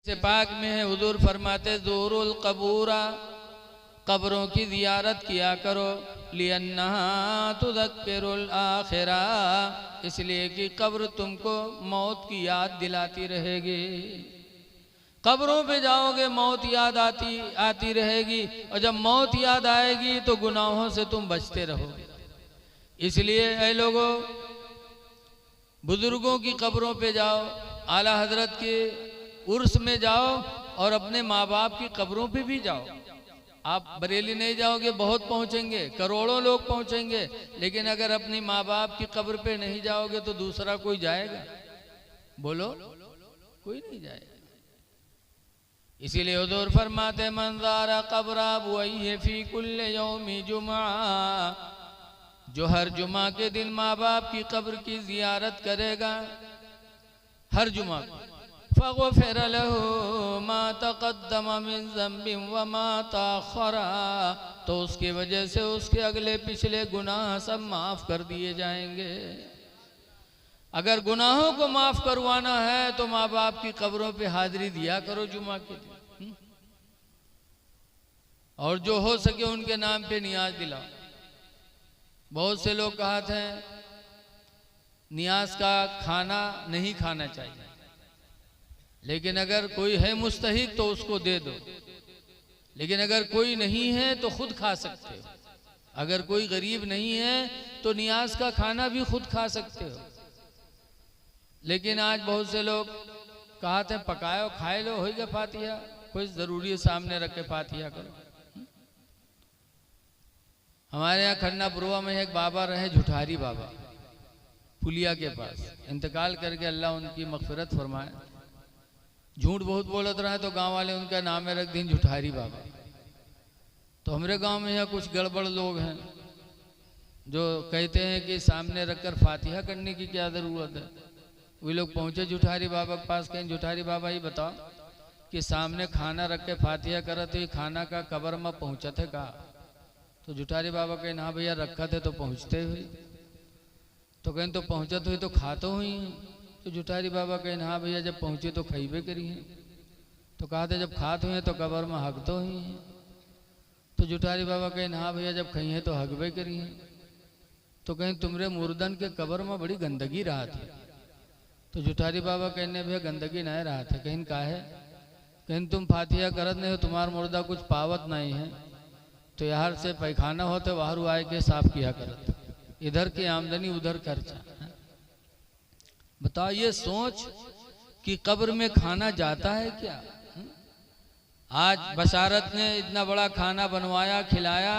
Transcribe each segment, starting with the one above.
से पाक में है हुजूर फरमाते ज़ूरुल कबूरा, कब्रों की ज़ियारत किया करो, लिअन्नहा तुज़क्किरुल आखिरा, इसलिए कि कब्र तुमको मौत की याद दिलाती रहेगी। कब्रों पे जाओगे मौत याद आती रहेगी, और जब मौत याद आएगी तो गुनाहों से तुम बचते रहोगे। इसलिए ऐ लोगों, बुजुर्गों की कब्रों पे जाओ, आला हजरत के उर्स में जाओ, और अपने माँ बाप की कब्रों पे भी जाओ। आप बरेली नहीं जाओगे, बहुत पहुंचेंगे, करोड़ों लोग पहुंचेंगे, लेकिन अगर अपनी माँ बाप की कब्र पे नहीं जाओगे तो दूसरा कोई जाएगा? बोलो, कोई नहीं जाएगा। इसीलिए हुजूर फरमाते मंज़ारा कब्र अबवैहि फी कुल्लि यौमि जुमा, जो हर जुमा के दिन माँ बाप की कब्र की जियारत करेगा, हर जुमा को, फ़ग़ुफ़िर लहू मा तक़द्दम मिन ज़ंबि व मा तअख़्ख़रा, तो उसकी वजह से उसके अगले पिछले गुनाह सब माफ़ कर दिए जाएंगे। अगर गुनाहों को माफ़ करवाना है तो माँ बाप की कब्रों पे हाजिरी दिया करो जुमा के दिन, और जो हो सके उनके नाम पे नियाज दिलाओ। बहुत से लोग कहते हैं नियाज का खाना नहीं खाना चाहिए, लेकिन अगर कोई है मुस्तहिक तो उसको दे दो, लेकिन अगर कोई नहीं है तो खुद खा सकते हो। अगर कोई गरीब नहीं है तो नियाज का खाना भी खुद खा सकते हो। लेकिन आज बहुत से लोग कहते हैं पकाओ खाए लो, होएगा फातिहा, कोई जरूरी है सामने रख के फातिहा करो। हमारे यहाँ खन्ना पुरवा में एक बाबा रहे, झुठारी बाबा, पुलिया के पास, इंतकाल करके अल्लाह उनकी मगफिरत फरमाए। झूठ बहुत बोलत रहा है तो गांव वाले उनका नाम रख दिन झुठारी बाबा। तो हमारे गांव में यहाँ कुछ गड़बड़ लोग हैं जो कहते हैं कि सामने रखकर फातिहा करने की क्या जरूरत है। वे लोग पहुंचे झुठारी बाबा के पास, कहें झुठारी बाबा ये बताओ कि सामने खाना रख के फातिहा करा तो ये खाना का कब्र में पहुंचा थे का? तो झुठारी बाबा कहें हाँ भैया रखा थे तो पहुंचते हुई। तो कहें तो पहुंचत हुई तो खाते हुई। तो झुठारी बाबा कहें हाँ भैया जब पहुंचे तो खइबे करी हैं। तो कहते जब खाते हुए तो कब्र में हक तो ही हैं। तो झुठारी बाबा कहें हाँ भैया जब खई हैं तो हकबे करी हैं। तो कहें तुमरे मुर्दन के कब्र में बड़ी गंदगी रहा थी। तो झुठारी बाबा कहने भैया गंदगी नहीं रहा था। कहीं का है? कहीं तुम फातिहा करत नहीं हो, तुम्हारा मुर्दा कुछ पावत नहीं है, तो यहाँ से पैखाना हो तो बाहर आए के साफ किया करत, इधर की आमदनी उधर खर्चा। बताओ ये सोच कि कब्र में खाना जाता है क्या? आज बशारत ने इतना बड़ा खाना बनवाया खिलाया,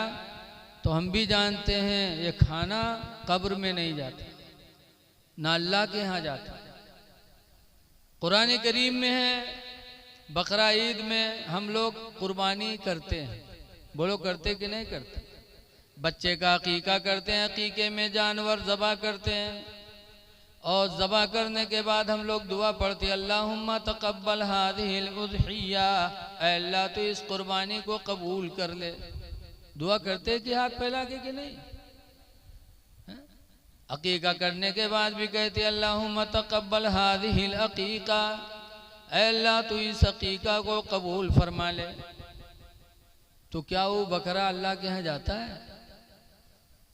तो हम भी जानते हैं ये खाना कब्र में नहीं जाता, ना अल्लाह के यहाँ जाता। कुरान करीम में है बकरा ईद में हम लोग कुर्बानी करते हैं। बोलो करते कि नहीं करते? बच्चे का अकीका करते हैं, अकीके में जानवर ज़बा करते हैं, और ज़बा करने के बाद हम लोग दुआ पढ़ते हैं अल्लाहुम्मा तक़ब्बल हाज़िहिल उज़हिया, ऐ अल्लाह तो इस कुर्बानी को कबूल कर ले। दुआ करते कि हाथ फैला के कि नहीं? अकीका करने के बाद भी कहते अल्लाहुम्मा तक़ब्बल हाज़िहिल अक़ीक़ा, ऐ अल्लाह तू इस अक़ीक़ा को कबूल फरमा ले। तो क्या वो बकरा अल्लाह के यहाँ जाता है?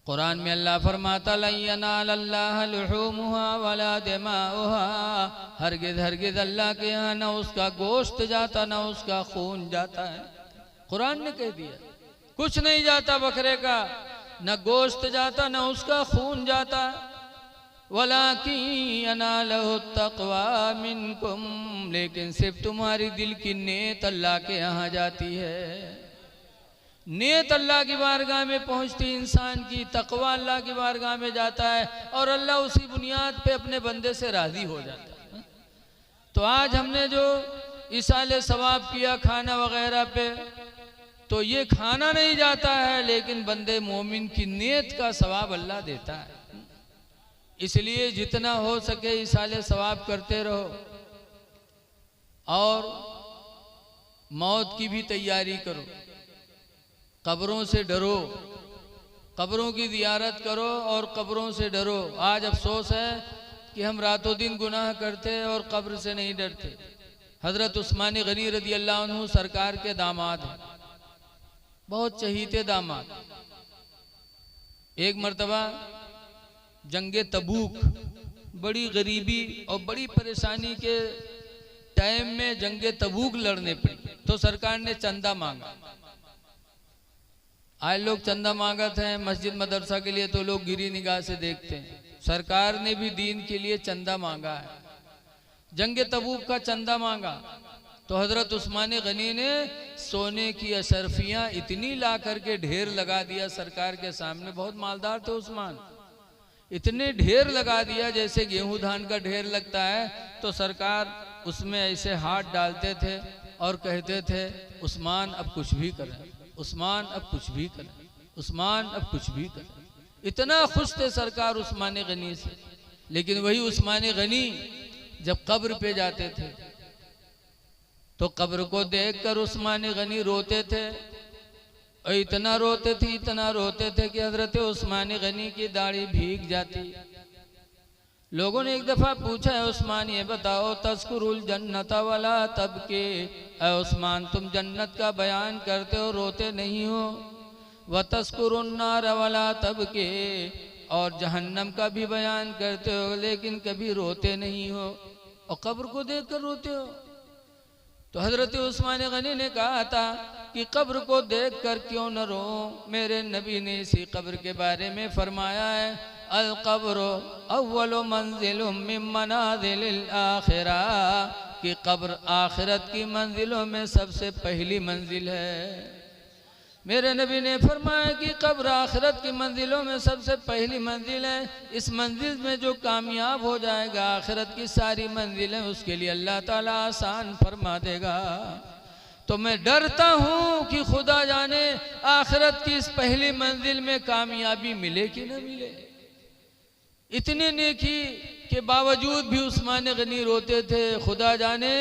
कुरान में अल्लाह फरमाता लन यनालल्लाह लुहूमुहा वला दिमाउहा, हरगिज़ हरगिज़ अल्लाह के यहाँ न उसका गोश्त जाता न उसका खून जाता है। कुरान ने कह दिया कुछ नहीं जाता बकरे का, न गोश्त जाता न उसका खून जाता। वलाकिन यनालहु तक़वा मिनकुम, लेकिन सिर्फ तुम्हारी दिल की नीयत अल्लाह के यहाँ जाती है। नीयत अल्लाह की बारगाह में पहुंचती इंसान की, तकवा अल्लाह की बारगाह में जाता है, और अल्लाह उसी बुनियाद पे अपने बंदे से राजी हो जाता है। तो आज हमने जो इसाले सवाब किया खाना वगैरह पे, तो ये खाना नहीं जाता है, लेकिन बंदे मोमिन की नीयत का सवाब अल्लाह देता है। इसलिए जितना हो सके इसाले सवाब करते रहो, और मौत की भी तैयारी करो। कब्रों से डरो, कब्रों की ज़ियारत करो और कब्रों से डरो। आज अफसोस है कि हम रातों दिन गुनाह करते और कब्र से नहीं डरते। हजरत उस्मान गनी रदी अल्लाह अन्हु सरकार के दामाद हैं, बहुत चहीते दामाद। एक मर्तबा जंगे तबूक, बड़ी गरीबी और बड़ी परेशानी के टाइम में जंगे तबूक लड़ने पड़ी, तो सरकार ने चंदा मांगा। आज लोग चंदा मांगते हैं मस्जिद मदरसा के लिए तो लोग गिरी निगाह से देखते हैं, सरकार ने भी दीन के लिए चंदा मांगा है। जंगे तबूक का चंदा मांगा तो हजरत उस्मान गनी ने सोने की अशरफियां इतनी ला करके ढेर लगा दिया सरकार के सामने। बहुत मालदार थे उस्मान, इतने ढेर लगा दिया जैसे गेहूं धान का ढेर लगता है। तो सरकार उसमें ऐसे हाथ डालते थे और कहते थे उस्मान अब कुछ भी करें, उस्मान अब कुछ भी करें, उस्मान अब कुछ भी करें। इतना खुश थे सरकार उस्मान गनी से। लेकिन वही उस्मान गनी जब कब्र पे जाते थे तो कब्र को देखकर उस्मान गनी रोते थे, और इतना रोते थे, इतना रोते थे कि हजरत उस्मान गनी की दाढ़ी भीग जाती। लोगों ने एक दफा पूछा है उस्मान ये बताओ तज़कुरुल जन्नत वाला तब के, उस्मान तुम जन्नत का बयान करते हो रोते नहीं हो, व तज़कुरुन नार वाला तब के, और जहन्नम का भी बयान करते हो लेकिन कभी रोते नहीं हो, और कब्र को देखकर रोते हो। तो हजरत उस्मान गनी ने कहा था कि कब्र को देखकर क्यों न रो, मेरे नबी ने इसी कब्र के बारे में फरमाया है अल कब्र अव्वलु मंजिलुम मिन मनाजिलिल आखिरा, कि कब्र आखिरत की मंजिलों में सबसे पहली मंजिल है। मेरे नबी ने फरमाया कि कब्र आखिरत की मंजिलों में सबसे पहली मंजिल है। इस मंजिल में जो कामयाब हो जाएगा आखिरत की सारी मंजिलें उसके लिए अल्लाह ताला आसान फरमा देगा। तो मैं डरता हूँ कि खुदा जाने आखिरत की इस पहली मंजिल में कामयाबी मिले कि न मिले। इतने नेकी के बावजूद भी उस्मान गनी रोते थे, खुदा जाने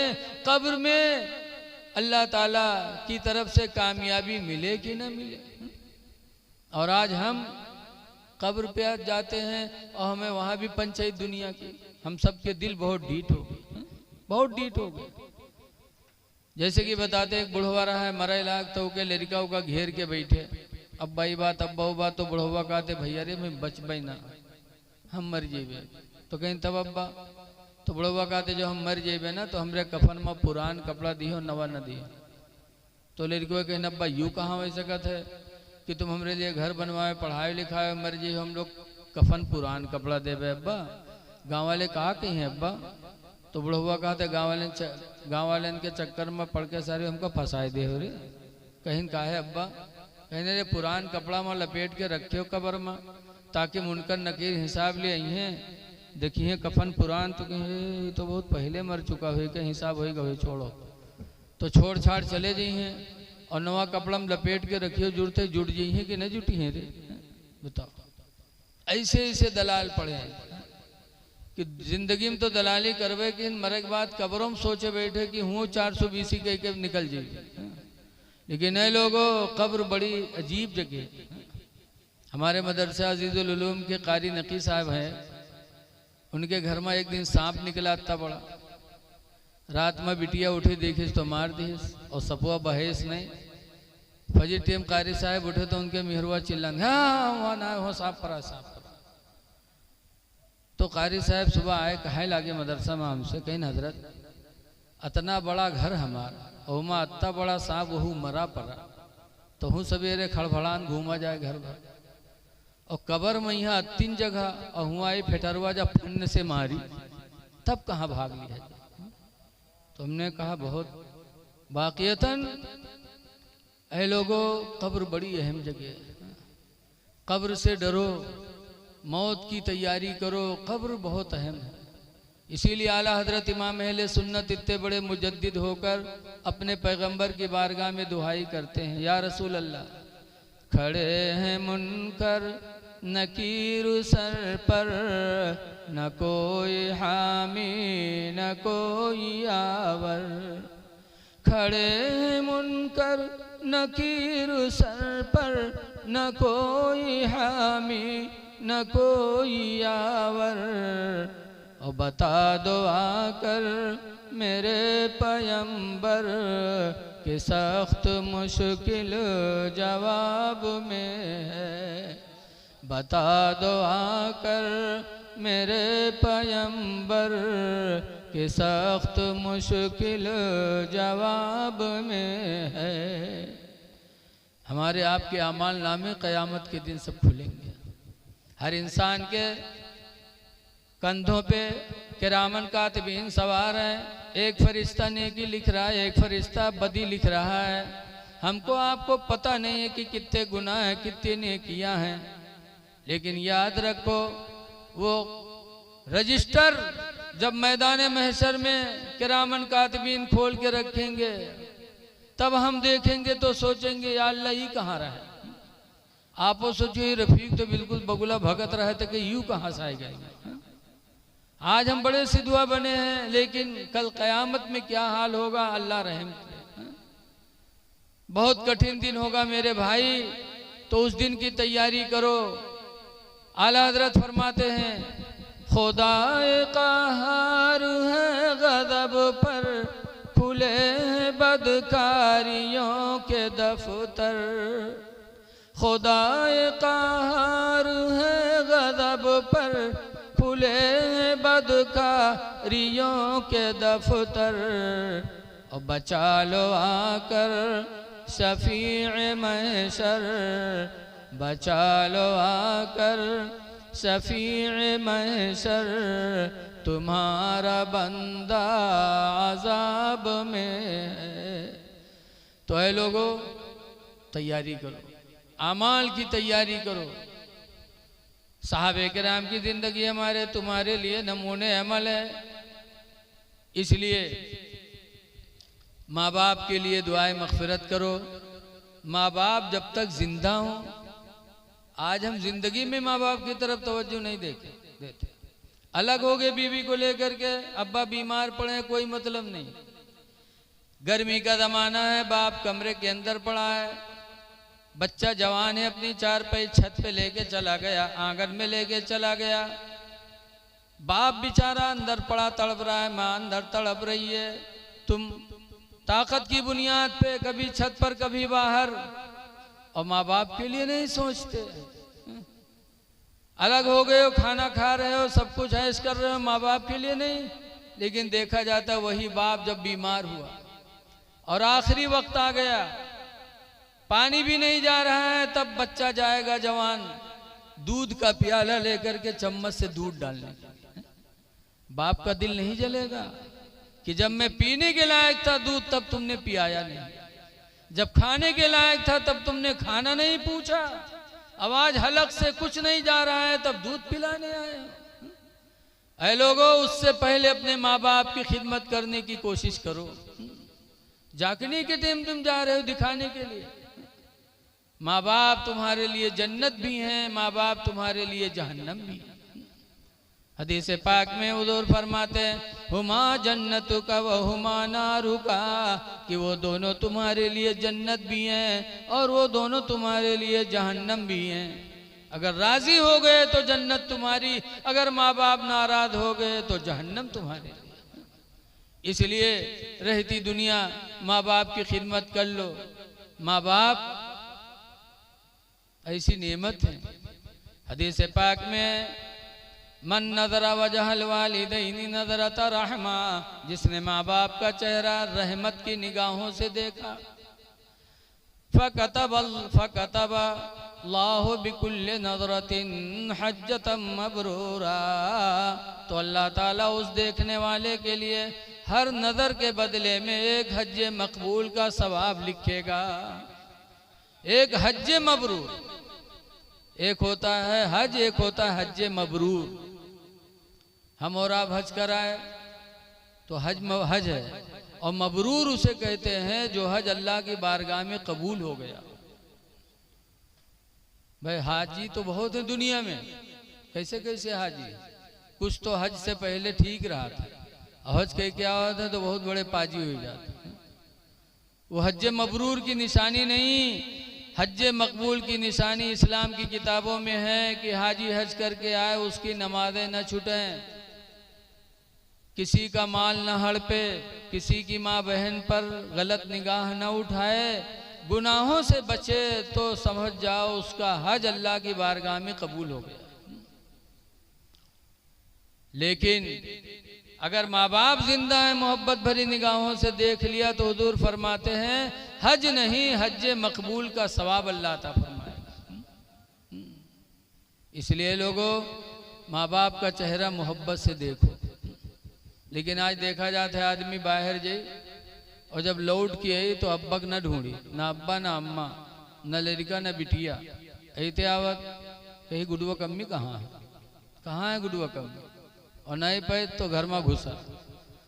कब्र में अल्लाह ताला की तरफ से कामयाबी मिले कि न मिले। और आज हम कब्र पे आज जाते हैं और हमें वहाँ भी पंचायत दुनिया की, हम सबके दिल बहुत ढीठ हो गए, बहुत ढीठ हो गए। जैसे कि बताते एक बुढ़वा रहा है मरा इलाक तो के लड़का का घेर के बैठे, अब्बा ही बात अब्बा बात, तो बुढ़वा कहते भैया रे मैं बच पाई ना, हम मर जेबे। तो कहीं तब अब्बा, तो बुढ़वा कहते जो हम मर जेबे ना तो हमरे कफन में पुरान कपड़ा दियो नवा न दियो। तो लड़को कहीं अब्बा यूँ कहाँ हो सकत है कि तुम हमरे लिए घर बनवाए पढ़ाए लिखाए मर जी, हम लोग कफन पुरान कपड़ा देवे अब्बा। गाँव वाले कहा कहीं है अब्बा। तो बुढ़वा कहते गाँव वाले के चक्कर में पड़ के सारे हमको फंसाए दे हो रे। कहीं कहा है अब्बा, कहीं रे पुरान कपड़ा में लपेट के रखे हो कब्र में ताकि मुनकर नकीर हिसाब ले आई हैं, देखिए कफन पुरान, तो कहीं तो बहुत पहले मर चुका हुई का हिसाब होगा हुई, छोड़ो। तो छोड़ छाड़ चले जाइए और नवा कपड़ा में लपेट के रखियो, जुड़ते जुट जाइए कि नहीं जुटी हैं रे, बताओ। ऐसे ऐसे दलाल पड़े हैं कि जिंदगी में तो दलाली करवे कि मरे के बाद कब्रों में सोचे बैठे कि हूँ 420 कह के निकल जाइए। लेकिन नए लोगों कब्र बड़ी अजीब जगह। हमारे मदरसा अजीजुल उलूम के कारी नकी साहब हैं, उनके घर में एक दिन सांप निकला इतना बड़ा। रात में बिटिया उठी देखी तो मार दी और सपुआ बहेस नहीं। फजर टीम कारी साहब उठे तो उनके मिहरुआ चिल्लाने हाँ वहाँ ना हो सांप पड़ा सांप पड़ा। तो कारी साहब सुबह आए, कहे लागे मदरसा में हमसे, कहीं हजरत इतना बड़ा घर हमारा और वहाँ इतना बड़ा सांप वहू मरा पड़ा, तो हूँ सवेरे खड़फड़ान घूमा जाए घर भर और कबर में यहाँ 3 जगह और हुआ आई फेटरवा जब फन से मारी तब कहाँ भाग लिया। तो हमने कहा बहुत वाक़ियतन ऐ लोगों कब्र बड़ी अहम जगह है, कब्र से डरो, मौत की तैयारी करो, कब्र बहुत अहम है। इसीलिए आला हजरत इमाम अहले सुन्नत इतने बड़े मुजद्दिद होकर अपने पैगंबर की बारगाह में दुहाई करते हैं, या रसूल अल्लाह खड़े हैं मुनकर नकीर सर पर, न कोई हामी न कोई आवर। खड़े हैं मुनकर नकीर सर पर, न कोई हामी न कोई आवर। और बता दो आकर मेरे पैगंबर के सख्त मुश्किल जवाब में है। बता दो आकर मेरे पैगंबर के सख्त मुश्किल जवाब में है। हमारे आपके अमाल नामे क़यामत के दिन सब खुलेंगे। हर इंसान के कंधों पे किरामन कातिबीन सवार हैं। एक फरिश्ता नेकी लिख रहा है, एक फरिश्ता बदी लिख रहा है। हमको आपको पता नहीं है कि कितने गुनाह हैं, कितनी नेकियां हैं, लेकिन याद रखो वो रजिस्टर जब मैदान महशर में किरामन कातिबीन खोल के रखेंगे तब हम देखेंगे तो सोचेंगे या अल्लाह ही कहाँ रहे। आप सोचिए रफीक तो बिल्कुल बगुला भगत रहे थे कि यूं कहाँ से आएगा। आज हम बड़े सिद्धुआ बने हैं, लेकिन कल क़यामत में क्या हाल होगा अल्लाह रहम करे। बहुत कठिन दिन होगा मेरे भाई, तो उस दिन की तैयारी करो। आला हजरत फरमाते हैं खुदाए क़हार है गज़ब पर खुले बदकारियों के दफ्तर। खुदाए क़हार है गज़ब पर खुले बदकारियों के दफ्तर। और बचा लो आकर शफीए महशर, बचा लो आकर शफीए महशर, तुम्हारा बंदा अज़ाब में है। तो है लोगों तैयारी करो, अमाल की तैयारी करो। साहबे किराम की जिंदगी हमारे तुम्हारे लिए नमूने अमल है। इसलिए माँ बाप के लिए दुआए मग़फ़िरत करो। माँ बाप जब तक जिंदा हों, आज हम जिंदगी में माँ बाप की तरफ तवज्जो नहीं देते। अलग हो गए बीवी को लेकर के, अब्बा बीमार पड़े कोई मतलब नहीं। गर्मी का ज़माना है, बाप कमरे के अंदर पड़ा है, बच्चा जवान है, अपनी चारपाई छत पे लेके चला गया, आंगन में लेके चला गया। बाप बेचारा अंदर पड़ा तड़प रहा है, माँ अंदर तड़प रही है। तुम ताकत की बुनियाद पे कभी छत पर कभी बाहर, और माँ बाप के लिए नहीं सोचते। अलग हो गए हो, खाना खा रहे हो, सब कुछ ऐश कर रहे हो, माँ बाप के लिए नहीं। लेकिन देखा जाता है वही बाप जब बीमार हुआ और आखिरी वक्त आ गया, पानी भी नहीं जा रहा है, तब बच्चा जाएगा जवान दूध का प्याला लेकर के चम्मच से दूध डालने। बाप का दिल नहीं जलेगा कि जब मैं पीने के लायक था दूध तब तुमने पियाया नहीं, जब खाने के लायक था तब तुमने खाना नहीं पूछा, आवाज हलक से कुछ नहीं जा रहा है तब दूध पिलाने आए। ऐ लोगों, उससे पहले अपने माँ बाप की खिदमत करने की कोशिश करो। जागने के टाइम तुम जा रहे हो दिखाने के लिए। माँ बाप तुम्हारे लिए जन्नत भी हैं, माँ बाप तुम्हारे लिए जहन्नम भी है। हदीस पाक में हुजूर फरमाते हैं हुमा जन्नत का व हुमा नारु का, कि वो दोनों तुम्हारे लिए जन्नत भी हैं और वो दोनों तुम्हारे लिए जहन्नम भी हैं। अगर राजी हो गए तो जन्नत तुम्हारी, अगर माँ बाप नाराज हो गए तो जहन्नम तुम्हारे। इसलिए रहती दुनिया माँ बाप की खिदमत कर लो। माँ बाप ऐसी नेमत है। हदीस पाक में मन नजरा वजहल वालिदैनी नजरत रहमा, जिसने माँ बाप का चेहरा रहमत की निगाहों से देखा, फकतब अल्लाहु बिकुल्li नजरतिन हज्जतम मबरूरा, तो अल्लाह ताला उस देखने वाले के लिए हर नजर के बदले में एक हज मकबूल का सवाब लिखेगा। एक हज मबरूर, एक होता है हज, एक होता है हज मबरूर। हम और आप हज कराए तो हज है, और मबरूर उसे कहते हैं जो हज अल्लाह की बारगाह में कबूल हो गया। भाई हाजी तो बहुत है दुनिया में, कैसे कैसे हाजी। कुछ तो हज से पहले ठीक रहा था, हज कह क्या होता है तो बहुत बड़े पाजी हो जाते। वो हज मबरूर की निशानी नहीं, हज मकबूल की निशानी इस्लाम की किताबों में है कि हाजी हज करके आए उसकी नमाजें न छूटें। किसी का माल न हड़पे, किसी की माँ बहन पर गलत निगाह न उठाए, गुनाहों से बचे तो समझ जाओ उसका हज अल्लाह की बारगाह में कबूल हो गया। लेकिन अगर माँ बाप जिंदा है, मोहब्बत भरी निगाहों से देख लिया तो हुजूर फरमाते हैं हज नहीं, हज मकबूल का सवाब अल्लाह अता फरमाएगा। इसलिए लोगों, माँ बाप का चेहरा मोहब्बत से देखो। लेकिन आज देखा जाता है आदमी बाहर जाए और जब लौट के आई तो अब्बा न ढूंढी, ना अब्बा ना अम्मा, न लड़का न बिटिया, ऐते आवत कहीं गुडुआ कम्मी कहाँ है गुडुआ कम्मी, और नहीं पाए तो घर में घुसा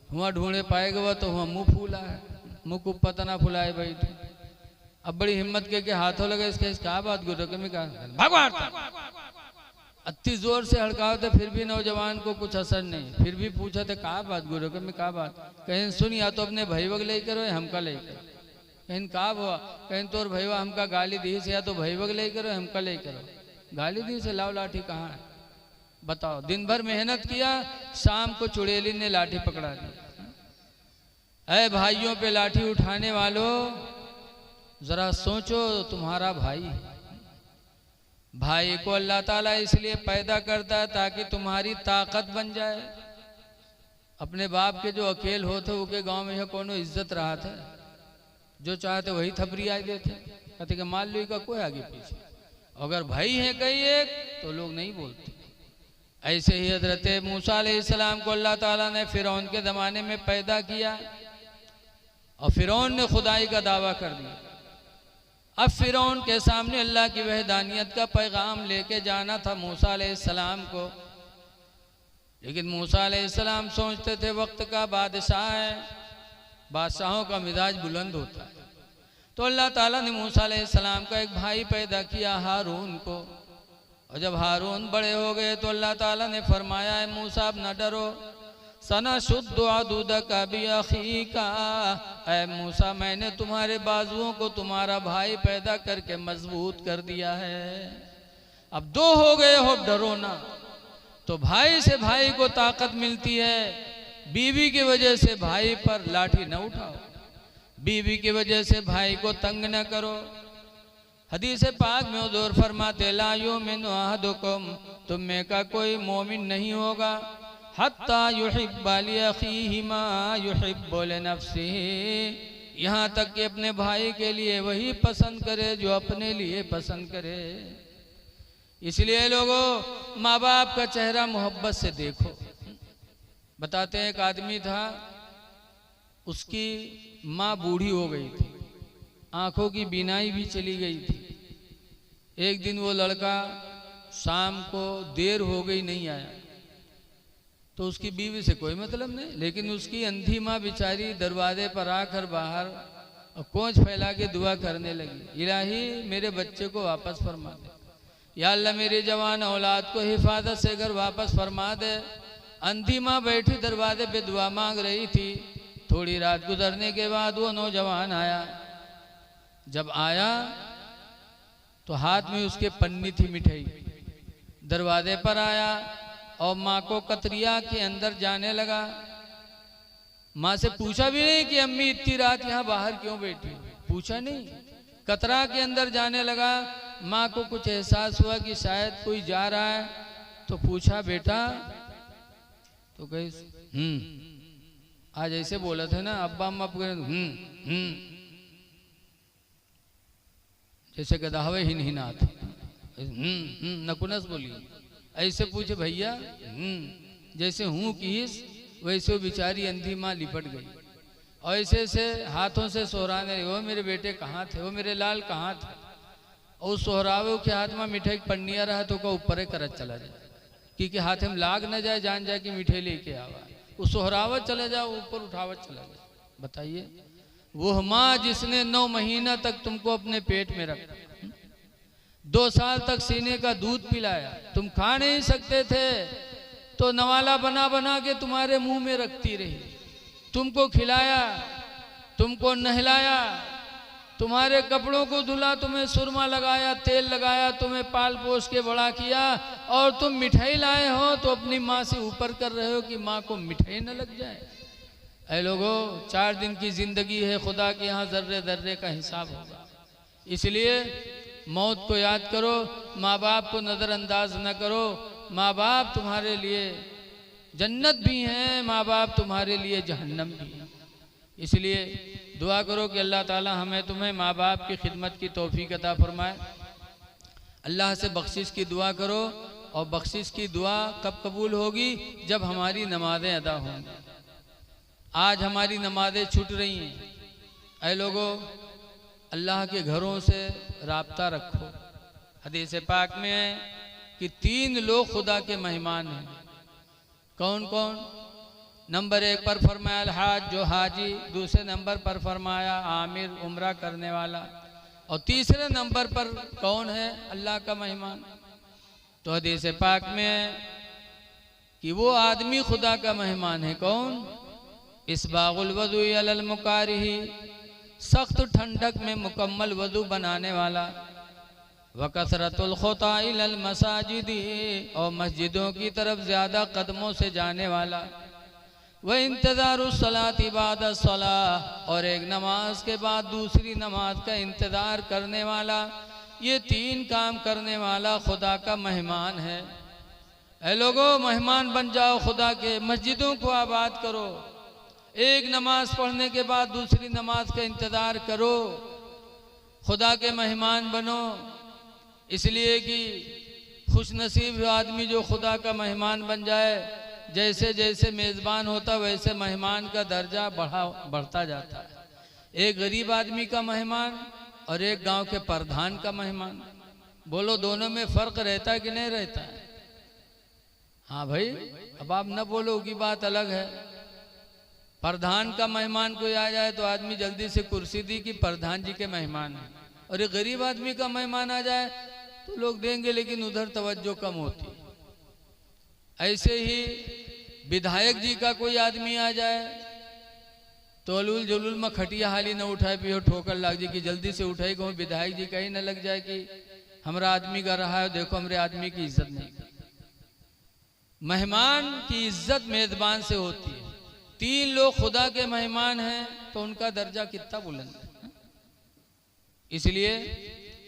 हुआ ढूंढे पाएगा तो हुआ मुँह फूला है, मुँह को पता ना फुलाए भाई। तो अब बड़ी हिम्मत के हाथों लगे इसके क्या बात गुडुआ कम्मी कहा भगवान, अति जोर से हड़काओ थे फिर भी नौजवान को कुछ असर नहीं। फिर भी पूछा थे कहा बात गुरु में कहा बात, कहीं सुन या तो अपने भाई वग ले करो हमका ले करो, कहीं कहा हुआ कहीं तोर भैया हमका गाली दी से, या तो भाई वग ले करो हमका ले करो, गाली दी से लाओ लाठी कहाँ है बताओ। दिन भर मेहनत किया, शाम को चुड़ैली ने लाठी पकड़ा दी। अरे भाइयों पे लाठी उठाने वालों जरा सोचो, तुम्हारा भाई को अल्लाह ताला इसलिए पैदा करता है ताकि तुम्हारी ताकत बन जाए। अपने बाप के जो अकेल होते उनके गांव में कोनो इज्जत रहा था, जो चाहते वही थपरी आ देते, कहते कि मान लो का कोई आगे पीछे, अगर भाई है कई एक तो लोग नहीं बोलते। ऐसे ही हजरत मूसा अलैहिस्सलाम को अल्लाह ताला ने फिरौन के ज़माने में पैदा किया और फिरौन ने खुदाई का दावा कर दिया। अब फिरौन के सामने अल्लाह की वहदानियत का पैगाम लेके जाना था मूसा अलैहिस्सलाम को, लेकिन मूसा अलैहिस्सलाम सोचते थे वक्त का बादशाह है, बादशाहों का मिजाज बुलंद होता है। तो अल्लाह ताला ने मूसा अलैहिस्सलाम का एक भाई पैदा किया हारून को, और जब हारून बड़े हो गए तो अल्लाह ताला ने फरमाया है मूसा अब न डरो, सना शुद्ध अदूद का भी अखी का, ऐ मूसा मैंने तुम्हारे बाजुओं को तुम्हारा भाई पैदा करके मजबूत कर दिया है, अब दो हो गए हो डरो ना। तो भाई से भाई को ताकत मिलती है, बीवी की वजह से भाई पर लाठी न उठाओ, बीवी की वजह से भाई को तंग न करो। हदीस पाक में हुजूर फरमाते ला युमिनु अहदुकुम, तुम में का कोई मोमिन नहीं होगा हत्ता युहिब्बा लिअखीहि मा युहिब्बु लिनफ्सिही, यहाँ तक कि अपने भाई के लिए वही पसंद करे जो अपने लिए पसंद करे। इसलिए लोगों, माँ बाप का चेहरा मोहब्बत से देखो। बताते हैं एक आदमी था, उसकी माँ बूढ़ी हो गई थी, आंखों की बीनाई भी चली गई थी। एक दिन वो लड़का शाम को देर हो गई नहीं आया, तो उसकी बीवी से कोई मतलब नहीं, लेकिन उसकी अंधी माँ बेचारी दरवाजे पर आकर बाहर और कोंच फैला के दुआ करने लगी, इलाही मेरे बच्चे को वापस फरमा दे, या अल्लाह मेरी जवान औलाद को हिफाजत से घर वापस फरमा दे। अंधी माँ बैठी दरवाजे पे दुआ मांग रही थी। थोड़ी रात गुजरने के बाद वो नौजवान आया। जब आया तो हाथ में उसके पन्नी थी मिठाई, दरवाजे पर आया और माँ को कतरिया के अंदर जाने लगा। माँ से पूछा भी नहीं कि अम्मी इतनी रात यहाँ बाहर क्यों बैठी, पूछा नहीं, कतरा के अंदर जाने लगा। माँ को कुछ एहसास हुआ कि शायद कोई जा रहा है, तो पूछा बेटा, तो कही आज ऐसे बोला थे ना अब्बा अम्मा जैसे गदावे हिनहिनात नकुनस बोली, ऐसे पूछे भैया जैसे हूँ किस, वैसे वो बेचारी अंधी माँ लिपट गई और ऐसे ऐसे हाथों से सोहराने लगे, वो मेरे बेटे कहाँ थे, वो मेरे लाल कहाँ थे। और सोहरावे के हाथ में मिठाई पन्निया रहा तो का ऊपर करत चला जाए, क्योंकि हाथ में लाग न जाए, जान जाए कि मिठाई लेके आवा, वो सोहरावत चले जाओ, ऊपर उठावत चला जाए। बताइए, वो माँ जिसने 9 महीना तक तुमको अपने पेट में रखा, 2 साल तक सीने का दूध पिलाया, तुम खा नहीं सकते थे तो नवाला बना बना के तुम्हारे मुंह में रखती रही, तुमको खिलाया, तुमको नहलाया, तुम्हारे कपड़ों को धुला, तुम्हें सुरमा लगाया, तेल लगाया, तुम्हें पाल पोस के बड़ा किया, और तुम मिठाई लाए हो तो अपनी माँ से ऊपर कर रहे हो कि माँ को मिठाई न लग जाए। ऐ लोगों, 4 दिन की जिंदगी है, खुदा के यहाँ जर्रे जर्रे का हिसाब होगा। इसलिए मौत को याद करो, माँ बाप को नज़रअंदाज न करो। माँ बाप तुम्हारे लिए जन्नत भी हैं, माँ बाप तुम्हारे लिए जहन्नम भी है। इसलिए दुआ करो कि अल्लाह ताला हमें तुम्हें माँ बाप की खिदमत की तौफीक अता फरमाए। अल्लाह से बख्शिश की दुआ करो, और बख्शिश की दुआ कब कबूल होगी? जब हमारी नमाज़ें अदा होंगी। आज हमारी नमाज़ें छूट रही हैं। ऐ लोगों, अल्लाह के घरों से राब्ता रखो। हदीस पाक में है कि 3 लोग खुदा के मेहमान हैं। कौन कौन? नंबर 1 पर फरमाया अल-हाज, जो हाजी। दूसरे नंबर पर फरमाया आमिर, उम्रा करने वाला। और तीसरे नंबर पर कौन है? अल्लाह का मेहमान। तो हदीस पाक में है कि वो आदमी खुदा का मेहमान है। कौन? इसबागुल वज़ू अलल मुकारिही, सख्त ठंडक में मुकम्मल वज़ू बनाने वाला। वकसरतुल खुता इलल मसाजिदी, और मस्जिदों की तरफ ज़्यादा कदमों से जाने वाला। वह इंतज़ारुस सलाति बाद सलाह, और एक नमाज के बाद दूसरी नमाज का इंतज़ार करने वाला। ये 3 काम करने वाला खुदा का मेहमान है। ऐ लोगों, मेहमान बन जाओ खुदा के। मस्जिदों को आबाद करो। एक नमाज पढ़ने के बाद दूसरी नमाज का इंतज़ार करो। खुदा के मेहमान बनो। इसलिए कि खुश नसीब आदमी जो खुदा का मेहमान बन जाए। जैसे जैसे मेज़बान होता वैसे मेहमान का दर्जा बढ़ता जाता है। एक गरीब आदमी का मेहमान और एक गांव के प्रधान का मेहमान, बोलो दोनों में फ़र्क रहता है कि नहीं रहता है? हाँ भाई, अब आप न बोलो की बात अलग है। प्रधान का मेहमान कोई आ जाए तो आदमी जल्दी से कुर्सी दी कि प्रधान जी के मेहमान है। और एक गरीब आदमी का मेहमान आ जाए तो लोग देंगे, लेकिन उधर तवज्जो कम होती है। ऐसे ही विधायक जी का कोई आदमी आ जाए तो अलूल जुलूल में खटिया हाली न उठाए पियो, ठोकर लाग जी कि जल्दी से उठाई कहूँ विधायक जी कहीं न लग जाए कि हमारा आदमी का रहा है, देखो हमारे आदमी की इज्जत नहीं। मेहमान की इज्जत मेजबान से होती है। 3 लोग खुदा के मेहमान हैं तो उनका दर्जा कितना बुलंद है। इसलिए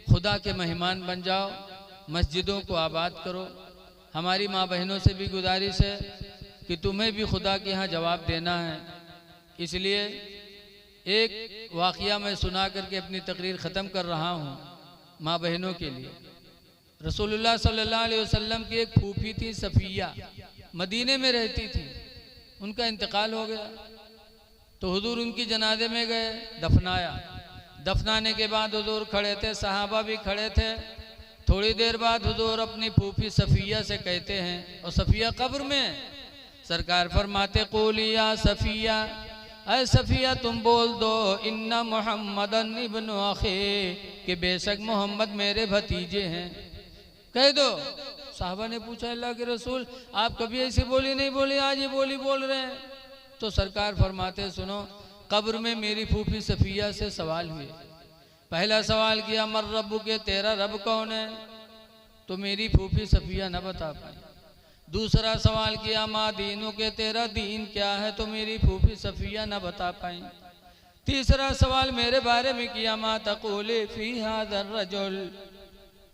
खुदा के मेहमान बन जाओ, मस्जिदों को आबाद करो। हमारी माँ बहनों से भी गुजारिश है कि तुम्हें भी खुदा के यहाँ जवाब देना है। इसलिए एक वाक़या मैं सुना करके अपनी तकरीर ख़त्म कर रहा हूँ माँ बहनों के लिए। रसूलुल्लाह सल्लल्लाहु अलैहि वसल्लम की एक फूफी थी सफ़िया, मदीने में रहती थी। उनका इंतकाल हो गया तो हुजूर उनकी जनाजे में गए, दफनाया। दफनाने के बाद हुजूर खड़े थे, सहाबा भी खड़े थे। थोड़ी देर बाद हुजूर अपनी फूफी सफ़िया से कहते हैं, और सफ़िया कब्र में, सरकार फरमाते क़ूलिया सफ़िया, ऐ सफ़िया तुम बोल दो इन्ना मुहम्मदन इब्नु अखी, कि बेशक मोहम्मद मेरे भतीजे हैं। कह दो। साहबा ने पूछा अल्लाह के रसूल आप कभी ऐसी बोली नहीं बोली, आज ये बोली बोल रहे हैं। तो सरकार फरमाते सुनो, कब्र में मेरी फूफी सफ़िया से सवाल हुए। पहला सवाल किया मर रब्बु के, तेरा रब कौन है? तो मेरी फूफी सफ़िया न बता पाई। दूसरा सवाल किया माँ दीनों के, तेरा दीन क्या है? तो मेरी फूफी सफ़िया न बता पाई। तीसरा सवाल मेरे बारे में किया माँ तक़ूली फ़ी हाज़र रजुल,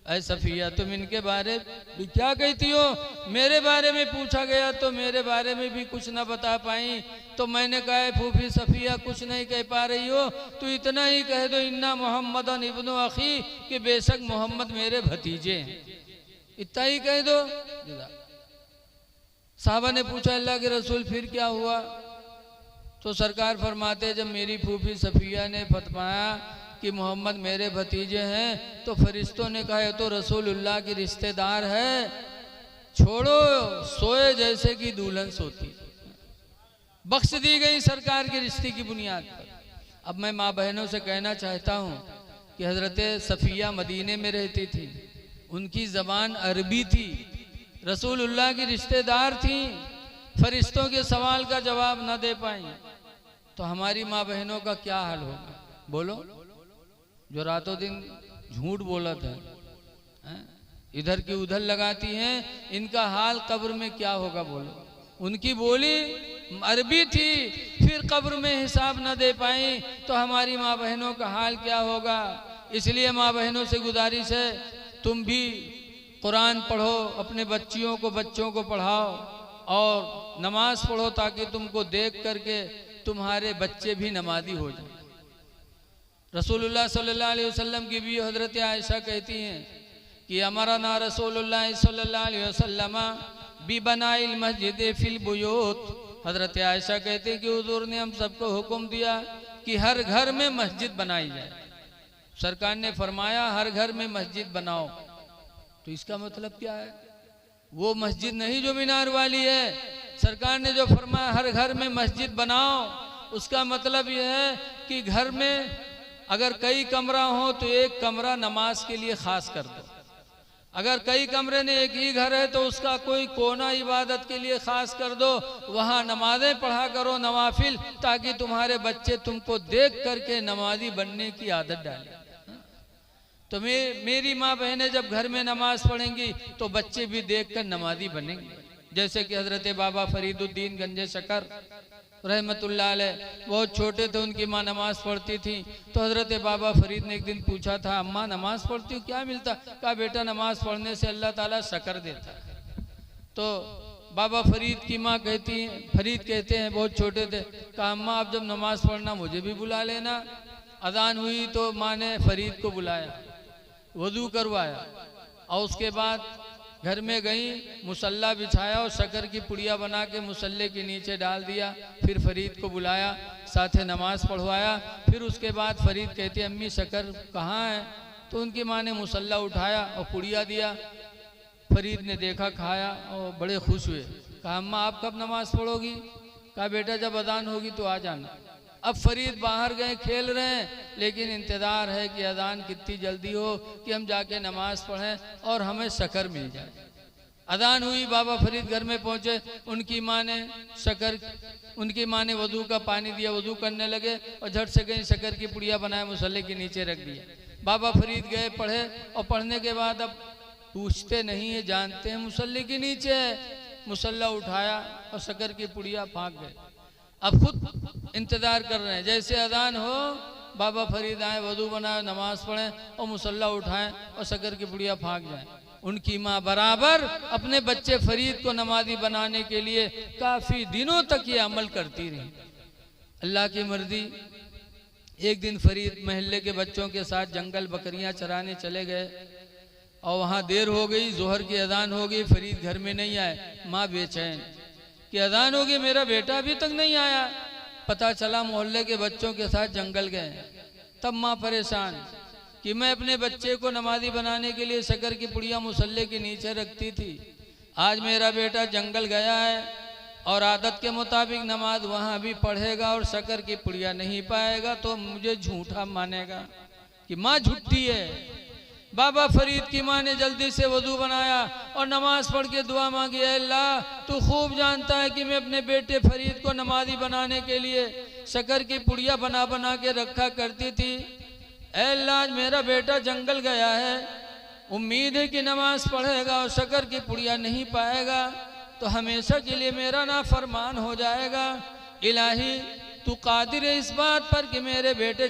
ऐ सफ़िया तुम इनके बारे में क्या कहती हो? मेरे बारे में पूछा गया तो मेरे बारे में भी कुछ न बता पाई। तो मैंने कहा फूफी सफ़िया कुछ नहीं कह पा रही हो तो इतना ही कह दो इन्ना मोहम्मदन इब्नु अखी, कि बेशक मोहम्मद मेरे भतीजे हैं। इतना ही कह दो। साहबा ने पूछा अल्लाह के रसूल फिर क्या हुआ? तो सरकार फरमाते जब मेरी फूफी सफ़िया ने फतवाया कि मोहम्मद मेरे भतीजे हैं तो फरिश्तों ने कहा तो रसूलुल्लाह की रिश्तेदार है, छोड़ो सोए जैसे कि दुल्हन सोती। बख्श दी गई सरकार के रिश्ते की बुनियाद पर। अब मैं माँ बहनों से कहना चाहता हूँ कि हज़रत सफ़िया मदीने में रहती थी, उनकी ज़बान अरबी थी, रसूलुल्लाह की रिश्तेदार थी, फरिश्तों के सवाल का जवाब न दे पाई तो हमारी माँ बहनों का क्या हाल होगा? बोलो। जो रातों दिन झूठ बोलत है, इधर की उधर लगाती हैं, इनका हाल कब्र में क्या होगा बोलो। उनकी बोली अरबी थी, फिर कब्र में हिसाब न दे पाई तो हमारी माँ बहनों का हाल क्या होगा। इसलिए माँ बहनों से गुजारिश है, तुम भी कुरान पढ़ो, अपने बच्चों को पढ़ाओ और नमाज पढ़ो, ताकि तुमको देख करके तुम्हारे बच्चे भी नमाजी हो जाए। रसूलुल्लाह सल्लल्लाहु अलैहि वसल्लम की भी हजरत आयशा कहती हैं कि अमरना रसूलुल्लाह सल्लल्लाहु अलैहि वसल्लम बिबनाइल मस्जिद फिल बुयूत। हजरत आयशा कहते हैं कि हुजूर ने हम सबको हुक्म दिया कि हर घर में मस्जिद बनाई जाए। सरकार ने फरमाया हर घर में मस्जिद बनाओ, तो इसका मतलब क्या है? वो मस्जिद नहीं जो मीनार वाली है। सरकार ने जो फरमाया हर घर में मस्जिद बनाओ, उसका मतलब यह है कि घर में अगर कई कमरा हो तो एक कमरा नमाज के लिए खास कर दो। अगर कई कमरे ने एक ही घर है तो उसका कोई कोना इबादत के लिए खास कर दो, वहाँ नमाजें पढ़ा करो नवाफिल, ताकि तुम्हारे बच्चे तुमको देख करके नमाजी बनने की आदत डालें। तो मेरी माँ बहनें जब घर में नमाज पढ़ेंगी तो बच्चे भी देखकर नमाजी बनेंगे। जैसे कि हजरत बाबा फरीदुद्दीन गंजे शकर रहमतुल्लाह अलैह बहुत छोटे थे, उनकी माँ नमाज पढ़ती थी। तो हजरत बाबा फरीद ने एक दिन पूछा था, अम्मा नमाज पढ़ती हो, क्या मिलता? कहा बेटा नमाज पढ़ने से अल्लाह ताला शकर देता है। तो बाबा फरीद की माँ फरीद कहते हैं बहुत छोटे थे, कहा अम्मा आप जब नमाज पढ़ना मुझे भी बुला लेना। अजान हुई तो माँ ने फरीद को बुलाया, वजू करवाया और उसके बाद घर में गई, मुसल्ला बिछाया और शक्कर की पुड़िया बना के मुसल्ले के नीचे डाल दिया। फिर फरीद को बुलाया, साथे नमाज पढ़वाया। फिर उसके बाद फरीद कहती अम्मी शक्कर कहाँ है? तो उनकी माँ ने मुसल्ला उठाया और पुड़िया दिया। फरीद ने देखा, खाया और बड़े खुश हुए। कहा अम्मा आप कब नमाज पढ़ोगी? कहा बेटा जब अजान होगी तो आ जाना। अब फरीद बाहर गए, खेल रहे हैं, लेकिन इंतज़ार है कि अजान कितनी जल्दी हो कि हम जाके नमाज पढ़ें और हमें शक्कर मिल जाए। अजान हुई, बाबा फरीद घर में पहुंचे, उनकी माँ ने वजू का पानी दिया, वजू करने लगे और झट से गई शक्कर की पुड़िया बनाए मुसल्ले के नीचे रख दिया। बाबा फरीद गए, पढ़े और पढ़ने के बाद अब पूछते नहीं है, जानते हैं मुसल्ले के नीचे है। मुसल्ला उठाया और शक्कर की पुड़िया फाँक गए। अब खुद इंतजार कर रहे हैं, जैसे अजान हो बाबा फरीद आए, वजू बनाए, नमाज पढ़ें और मुसल्ला उठाएं और शक्कर की पुड़िया फाँक जाएं। उनकी माँ बराबर अपने बच्चे फरीद को नमाजी बनाने के लिए काफ़ी दिनों तक ये अमल करती रही। अल्लाह की मर्जी, एक दिन फरीद महल्ले के बच्चों के साथ जंगल बकरियां चराने चले गए और वहाँ देर हो गई, जोहर की अजान हो गई, फरीद घर में नहीं आए। माँ बेचैन कि अजान हो गई, मेरा बेटा अभी तक नहीं आया। पता चला मोहल्ले के बच्चों के साथ जंगल गए। तब माँ परेशान कि मैं अपने बच्चे को नमाजी बनाने के लिए शक्कर की पुड़िया मुसल्ले के नीचे रखती थी, आज मेरा बेटा जंगल गया है और आदत के मुताबिक नमाज वहाँ भी पढ़ेगा और शक्कर की पुड़िया नहीं पाएगा तो मुझे झूठा मानेगा कि माँ झूठी है। बाबा फरीद की माँ ने जल्दी से वजू बनाया और नमाज पढ़ के दुआ मांगी, अल्लाह तू खूब जानता है कि मैं अपने बेटे फरीद को नमाजी बनाने के लिए शक्कर की पुड़िया बना बना के रखा करती थी। अल्लाह आज मेरा बेटा जंगल गया है, उम्मीद है कि नमाज पढ़ेगा और शक्कर की पुड़िया नहीं पाएगा तो हमेशा के लिए मेरा नाफरमान हो जाएगा। इलाही तू कादिर है इस बात पर कि मेरे बेटे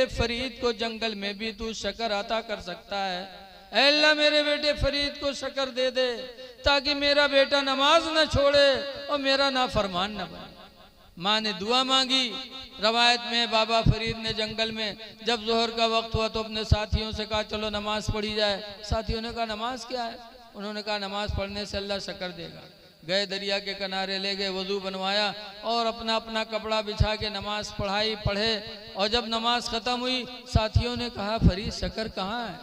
फरीद को जंगल में भी तू शक्कर अता कर सकता है। अल्लाह मेरे बेटे फरीद को शक्कर दे दे ताकि मेरा बेटा नमाज न छोड़े और मेरा नाफरमान न बने। माँ ने दुआ मांगी। रवायत में बाबा फरीद ने जंगल में जब जोहर का वक्त हुआ तो अपने साथियों से कहा चलो नमाज पढ़ी जाए। साथियों ने कहा नमाज क्या है? उन्होंने कहा नमाज पढ़ने से अल्लाह शक्कर देगा। गए, दरिया के किनारे ले गए, वजू बनवाया और अपना अपना कपड़ा बिछा के नमाज पढ़े। और जब नमाज ख़त्म हुई साथियों ने कहा फरीद शक्कर कहाँ है?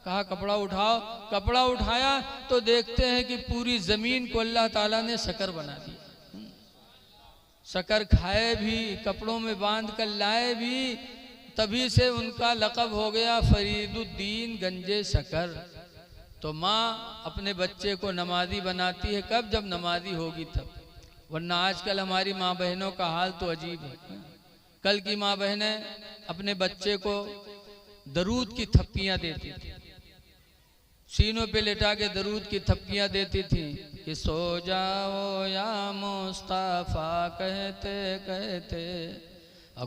कहा कपड़ा उठाओ। कपड़ा उठाया तो देखते हैं कि पूरी ज़मीन को अल्लाह ताला ने शक्कर बना दिया। शक्कर खाए भी, कपड़ों में बांध कर लाए भी, तभी से उनका लक़ब हो गया फरीदुद्दीन गंजे शक्कर। तो माँ अपने बच्चे को नमाजी बनाती है कब? जब नमाजी होगी तब, वरना आजकल हमारी माँ बहनों का हाल तो अजीब है। कल की माँ बहनें अपने बच्चे को दरूद की थप्पियां देती थी, सीनों पे लेटा के दरूद की थप्पियां देती थी कि सो जाओ या मुस्तफा कहते कहते,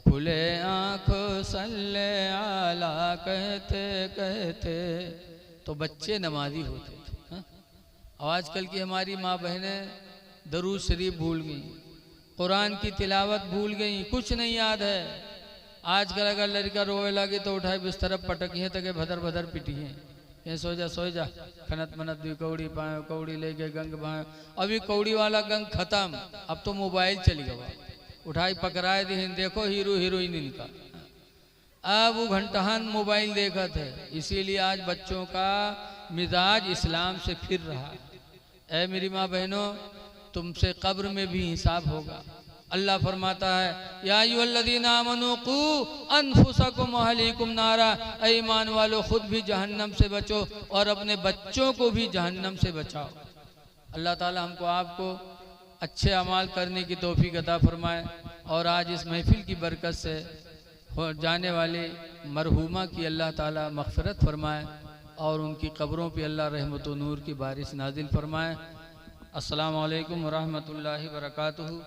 खुले आँख सल्ले आला कहते कहते। तो बच्चे नमाजी होते थे। हाँ? और आजकल की हमारी माँ बहनें दरूद शरीफ भूल गई, कुरान की तिलावत भूल गई, कुछ नहीं याद है। आजकल अगर लड़का रोए लगे तो उठाए बिस्तर पटकी तक भदर भदर पिटी है, ये सो जा खनत मनत भी कौड़ी पाए, कौड़ी लेके गंग पाए। अभी कौड़ी वाला गंग खत्म, अब तो मोबाइल चली गवा, उठाई पकड़ाए दी, देखो हीरो हीरोइन इनका। अब वो घंटाहन मोबाइल देखा थे, इसीलिए आज बच्चों का मिजाज इस्लाम से फिर रहा। ऐ मेरी माँ बहनों, तुमसे कब्र में भी हिसाब होगा। अल्लाह फरमाता है या अय्युहल्लज़ीना आमनू कू अनफुसकुम व अहलीकुम नारा, ऐ ईमान वालों खुद भी जहन्नम से बचो और अपने बच्चों को भी जहन्नम से बचाओ। अल्लाह ताला हमको आपको अच्छे अमाल करने की तौफीक अता फरमाए और आज इस महफिल की बरकत से हो जाने वाले मरहूमा की अल्लाह ताला मग़फ़िरत फरमाए और उनकी कब्रों पे अल्लाह रहमत व नूर की बारिश नाजिल फरमाए। अस्सलामु अलैकुम व रहमतुल्लाहि व बरकातुहू।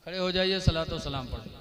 खड़े हो जाइए, सलातो सलाम पढ़िए।